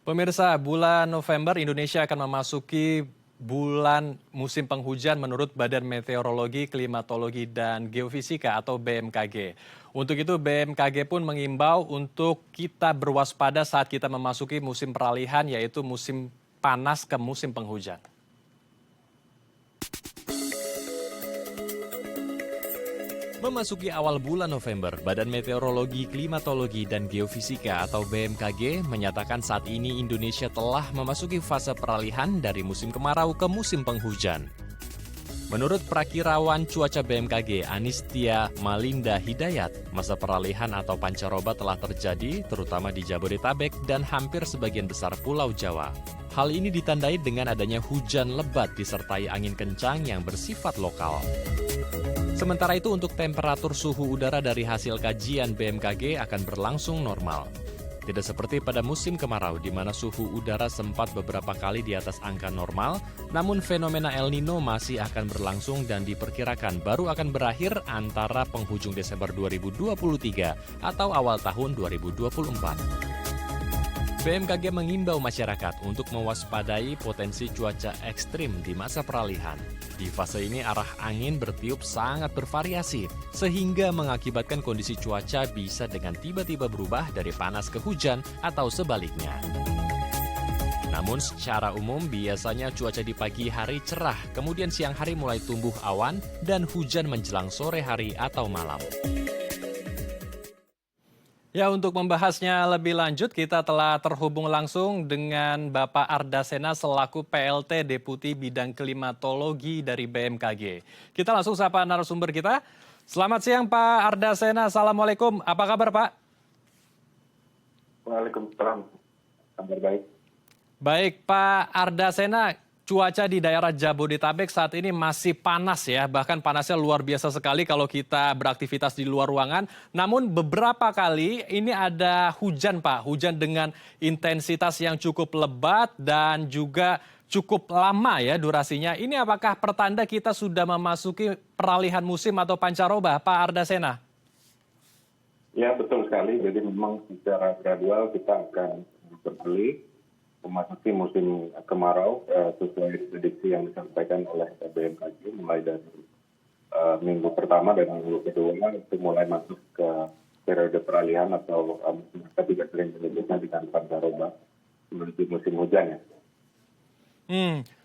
Pemirsa, bulan November Indonesia akan memasuki bulan musim penghujan menurut Badan Meteorologi, Klimatologi, dan Geofisika atau BMKG. Untuk itu BMKG pun mengimbau untuk kita berwaspada saat kita memasuki musim peralihan yaitu musim panas ke musim penghujan. Memasuki awal bulan November, Badan Meteorologi, Klimatologi, dan Geofisika atau BMKG menyatakan saat ini Indonesia telah memasuki fase peralihan dari musim kemarau ke musim penghujan. Menurut Prakirawan Cuaca BMKG Anistia Malinda Hidayat, masa peralihan atau pancaroba telah terjadi terutama di Jabodetabek dan hampir sebagian besar Pulau Jawa. Hal ini ditandai dengan adanya hujan lebat disertai angin kencang yang bersifat lokal. Sementara itu untuk temperatur suhu udara dari hasil kajian BMKG akan berlangsung normal. Tidak seperti pada musim kemarau di mana suhu udara sempat beberapa kali di atas angka normal, namun fenomena El Nino masih akan berlangsung dan diperkirakan baru akan berakhir antara penghujung Desember 2023 atau awal tahun 2024. BMKG mengimbau masyarakat untuk mewaspadai potensi cuaca ekstrim di masa peralihan. Di fase ini arah angin bertiup sangat bervariasi, sehingga mengakibatkan kondisi cuaca bisa dengan tiba-tiba berubah dari panas ke hujan atau sebaliknya. Namun secara umum biasanya cuaca di pagi hari cerah, kemudian siang hari mulai tumbuh awan dan hujan menjelang sore hari atau malam. Ya, untuk membahasnya lebih lanjut, kita telah terhubung langsung dengan Bapak Ardasena selaku PLT Deputi Bidang Klimatologi dari BMKG. Kita langsung sapa narasumber kita. Selamat siang Pak Ardasena, Assalamualaikum. Apa kabar Pak? Waalaikumsalam, kabar baik. Baik Pak Ardasena, cuaca di daerah Jabodetabek saat ini masih panas ya, bahkan panasnya luar biasa sekali kalau kita beraktivitas di luar ruangan. Namun beberapa kali ini ada hujan Pak, hujan dengan intensitas yang cukup lebat dan juga cukup lama ya durasinya. Ini apakah pertanda kita sudah memasuki peralihan musim atau pancaroba Pak Ardasena? Ya betul sekali, jadi memang secara gradual kita akan beralih memasuki musim kemarau sesuai prediksi yang disampaikan oleh BMKG mulai dari minggu pertama dan minggu kedua itu mulai masuk ke periode peralihan atau kita juga sering menyebutnya dengan pancaroba menuju musim hujan ya.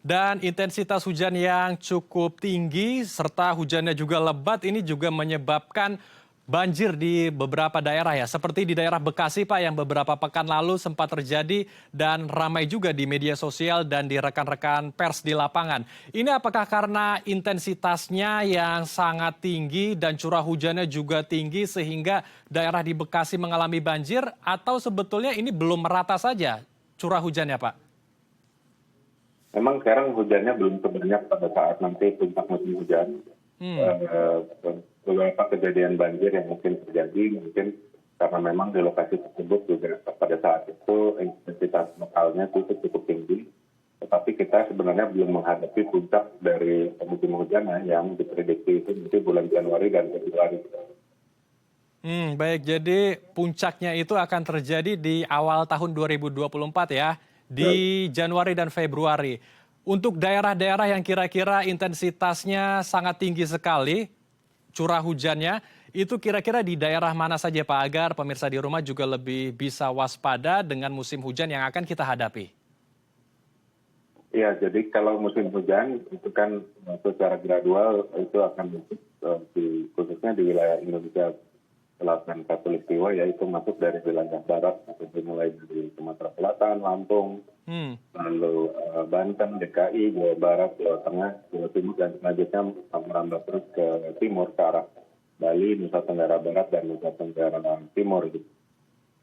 Dan intensitas hujan yang cukup tinggi serta hujannya juga lebat ini juga menyebabkan banjir di beberapa daerah ya, seperti di daerah Bekasi Pak yang beberapa pekan lalu sempat terjadi dan ramai juga di media sosial dan di rekan-rekan pers di lapangan. Ini apakah karena intensitasnya yang sangat tinggi dan curah hujannya juga tinggi sehingga daerah di Bekasi mengalami banjir atau sebetulnya ini belum merata saja curah hujannya Pak? Memang sekarang hujannya belum sebanyak pada saat nanti puncak musim hujan. Beberapa kejadian banjir yang mungkin terjadi mungkin karena memang di lokasi tersebut juga pada saat itu intensitas lokalnya cukup tinggi, tetapi kita sebenarnya belum menghadapi puncak dari musim hujan yang diprediksi itu nanti bulan Januari dan Februari. Baik, jadi puncaknya itu akan terjadi di awal tahun 2024 ya, di Januari dan Februari. Untuk daerah-daerah yang kira-kira intensitasnya sangat tinggi sekali, curah hujannya, itu kira-kira di daerah mana saja Pak, agar pemirsa di rumah juga lebih bisa waspada dengan musim hujan yang akan kita hadapi? Ya, jadi kalau musim hujan itu kan secara gradual itu akan masuk khususnya di wilayah Indonesia Selatan Khatulistiwa, yaitu masuk dari wilayah barat, mulai dari Sumatera Selatan, Lampung, lalu Banten, DKI, Jawa Barat, Jawa Tengah, Jawa Timur, dan selanjutnya merambah terus ke timur, ke arah Bali, Nusa Tenggara Barat, dan Nusa Tenggara Timur.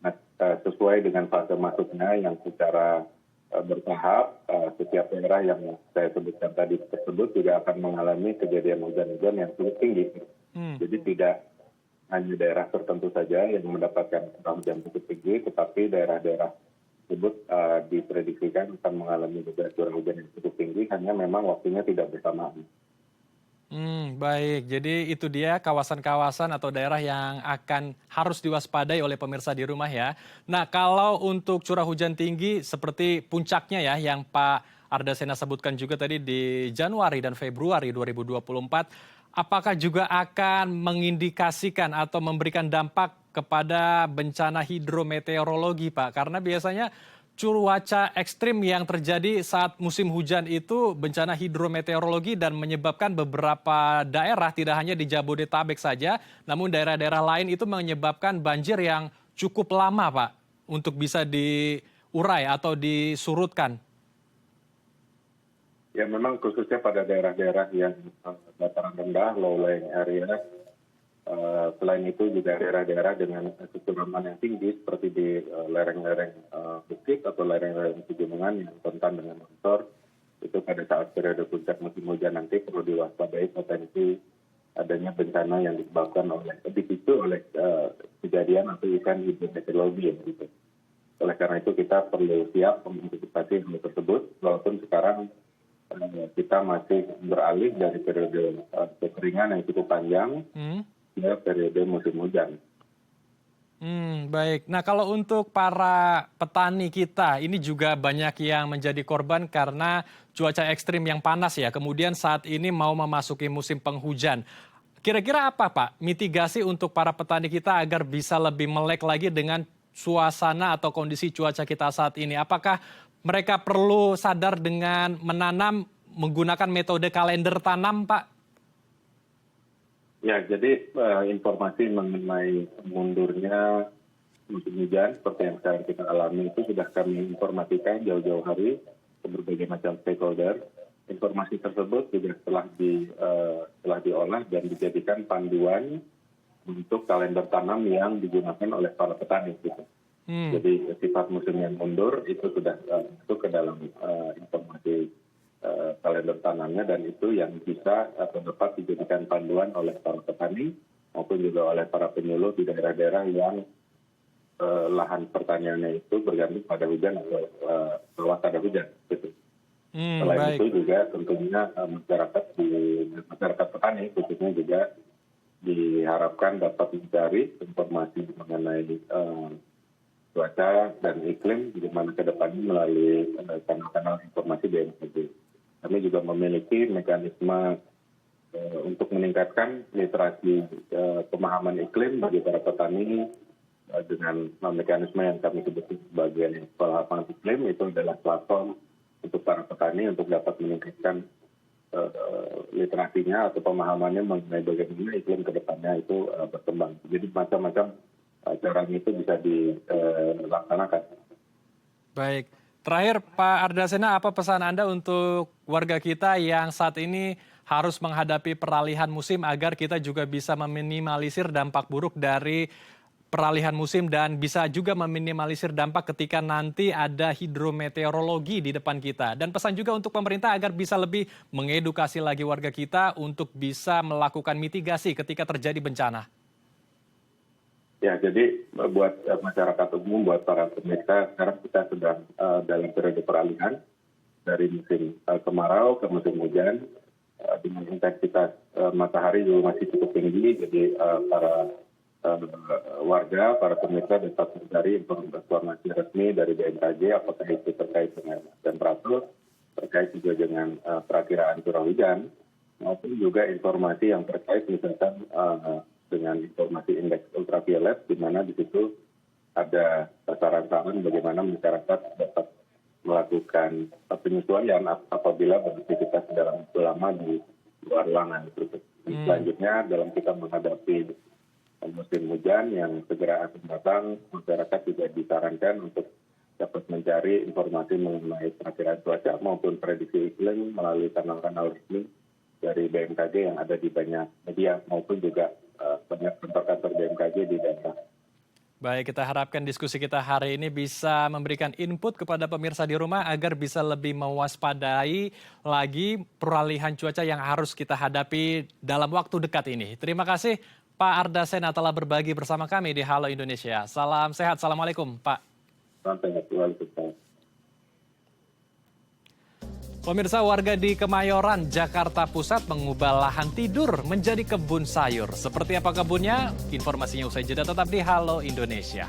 Nah, sesuai dengan fase masuknya yang secara bertahap, setiap daerah yang saya sebutkan tadi tersebut juga akan mengalami kejadian hujan-hujan yang cukup tinggi. Jadi tidak hanya daerah tertentu saja yang mendapatkan curah hujan cukup tinggi, tetapi daerah-daerah tersebut diprediksikan akan mengalami juga curah hujan yang cukup tinggi, hanya memang waktunya tidak bersamaan. Baik. Jadi itu dia kawasan-kawasan atau daerah yang akan harus diwaspadai oleh pemirsa di rumah ya. Nah, kalau untuk curah hujan tinggi seperti puncaknya ya yang Pak Ardasena sebutkan juga tadi di Januari dan Februari 2024, apakah juga akan mengindikasikan atau memberikan dampak kepada bencana hidrometeorologi, Pak? Karena biasanya cuaca ekstrim yang terjadi saat musim hujan itu bencana hidrometeorologi dan menyebabkan beberapa daerah tidak hanya di Jabodetabek saja, namun daerah-daerah lain itu menyebabkan banjir yang cukup lama, Pak, untuk bisa diurai atau disurutkan. Ya memang khususnya pada daerah-daerah yang dataran rendah, low-lying area. Selain itu juga daerah-daerah dengan kecuraman yang tinggi seperti di lereng-lereng bukit atau lereng-lereng pegunungan yang rentan dengan longsor, itu pada saat periode puncak musim hujan nanti perlu diwaspadai potensi adanya bencana yang disebabkan dipicu oleh kejadian atau event hidrometeorologi ya, gitu. Oleh karena itu kita perlu siap mengantisipasi hal tersebut, walaupun sekarang kita masih beralih dari periode kekeringan yang cukup panjang ke periode musim hujan. Baik. Nah, kalau untuk para petani kita, ini juga banyak yang menjadi korban karena cuaca ekstrim yang panas ya. Kemudian saat ini mau memasuki musim penghujan. Kira-kira apa, Pak, mitigasi untuk para petani kita agar bisa lebih melek lagi dengan suasana atau kondisi cuaca kita saat ini? Apakah mereka perlu sadar dengan menanam menggunakan metode kalender tanam, Pak? Ya, jadi informasi mengenai mundurnya musim hujan seperti yang sekarang kita alami itu sudah kami informasikan jauh-jauh hari ke berbagai macam stakeholder. Informasi tersebut juga telah diolah dan dijadikan panduan untuk kalender tanam yang digunakan oleh para petani. Gitu. Jadi sifat musim yang mundur itu sudah masuk ke dalam informasi kalender tanamnya, dan itu yang bisa atau dapat dijadikan panduan oleh para petani maupun juga oleh para penyuluh di daerah-daerah yang lahan pertaniannya itu bergantung pada hujan atau bawah ada hujan. Gitu. Selain Baik. itu juga tentunya masyarakat petani khususnya juga diharapkan dapat mencari informasi mengenai cuaca dan iklim di mana ke depannya melalui kanal-kanal informasi BMKG. Kami juga memiliki mekanisme untuk meningkatkan literasi pemahaman iklim bagi para petani dengan mekanisme yang kami sebut sebagai pemahaman iklim. Itu adalah platform untuk para petani untuk dapat meningkatkan literasinya atau pemahamannya mengenai bagaimana iklim ke depannya itu berkembang. Jadi macam-macam caranya itu bisa dilaksanakan. Baik. Terakhir, Pak Ardasena, apa pesan Anda untuk warga kita yang saat ini harus menghadapi peralihan musim agar kita juga bisa meminimalisir dampak buruk dari peralihan musim dan bisa juga meminimalisir dampak ketika nanti ada hidrometeorologi di depan kita. Dan pesan juga untuk pemerintah agar bisa lebih mengedukasi lagi warga kita untuk bisa melakukan mitigasi ketika terjadi bencana. Ya, jadi buat masyarakat umum, buat para pemirsa, sekarang kita sedang dalam periode peralihan dari musim kemarau ke musim hujan dengan intensitas matahari juga masih cukup tinggi. Jadi para warga, para pemirsa dapat mencari informasi resmi dari BMKG, apakah itu terkait dengan temperatur, terkait juga dengan perakiraan curah hujan, maupun juga informasi yang terkait misalkan dengan informasi indeks ultraviolet, di mana di situ ada saran-saran bagaimana masyarakat dapat melakukan penyesuaian apabila beraktivitas dalam waktu lama di luar ruangan. Selanjutnya dalam kita menghadapi musim hujan yang segera akan datang, masyarakat juga disarankan untuk dapat mencari informasi mengenai perakiraan cuaca maupun prediksi iklim melalui kanal-kanal resmi dari BMKG yang ada di banyak media maupun juga banyak kantor-kantor BMKG di daerah. Baik, kita harapkan diskusi kita hari ini bisa memberikan input kepada pemirsa di rumah agar bisa lebih mewaspadai lagi peralihan cuaca yang harus kita hadapi dalam waktu dekat ini. Terima kasih Pak Ardasena telah berbagi bersama kami di Halo Indonesia. Salam sehat, Assalamualaikum Pak. Sampai jumpa. Pemirsa, warga di Kemayoran, Jakarta Pusat mengubah lahan tidur menjadi kebun sayur. Seperti apa kebunnya? Informasinya usai jeda, tetap di Halo Indonesia.